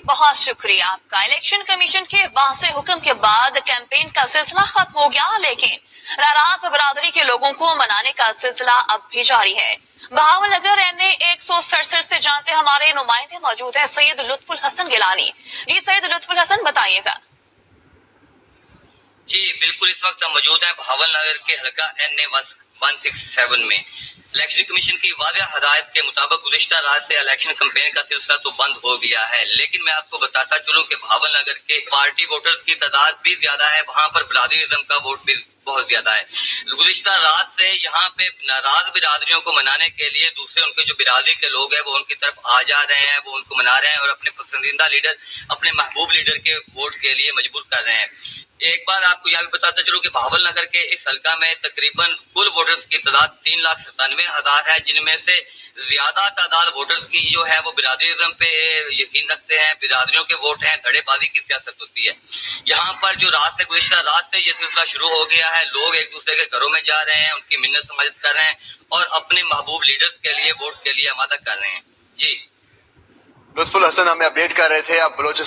بہت شکریہ آپ کا۔ الیکشن کمیشن کے واضح حکم کے بعد کیمپین کا سلسلہ ختم ہو گیا، لیکن ناراض برادری کے لوگوں کو منانے کا سلسلہ اب بھی جاری ہے۔ بہاول نگر NA 167 سے جانتے ہمارے نمائندے موجود ہیں سید لطف الحسن گیلانی۔ جی سید لطف الحسن بتائیے گا۔ جی بالکل، اس وقت ہم موجود ہیں بہاول نگر کے حلقہ NA 167 میں۔ الیکشن کمیشن کی واضح ہدایت کے مطابق گزشتہ رات سے الیکشن کمپین کا سلسلہ تو بند ہو گیا ہے، لیکن میں آپ کو بتاتا چلوں کہ بہاول نگر کے پارٹی ووٹرز کی تعداد بھی زیادہ ہے، وہاں پر برادری ازم کا ووٹ بھی بہت زیادہ ہے۔ گزشتہ رات سے یہاں پہ ناراض برادریوں کو منانے کے لیے دوسرے ان کے جو برادری کے لوگ ہیں وہ ان کی طرف آ جا رہے ہیں، وہ ان کو منا رہے ہیں اور اپنے پسندیدہ لیڈر، اپنے محبوب لیڈر کے ووٹ کے لیے مجبور کر رہے ہیں۔ ایک بار آپ کو یہاں بھی بتاتا چلوں کہ بہاول نگر کے اس حلقہ میں تقریباً کل ووٹرز کی تعداد 3,97,000 ہے، جن میں سے زیادہ تعداد ووٹرز کی جو ہے وہ برادری ازم پہ یقین رکھتے ہیں، برادریوں کے ووٹ ہیں، دھڑے بازی کی سیاست ہوتی ہے۔ یہاں پر جو گزشتہ رات سے یہ سلسلہ شروع ہو گیا ہے، لوگ ایک دوسرے کے گھروں میں جا رہے ہیں، ان کی منت سماجت کر رہے ہیں اور اپنے محبوب لیڈرز کے لیے ووٹ کے لیے آمادہ کر رہے ہیں۔ جی لطف الحسن ہمیں اپڈیٹ کر رہے تھے۔ اب بلوچستان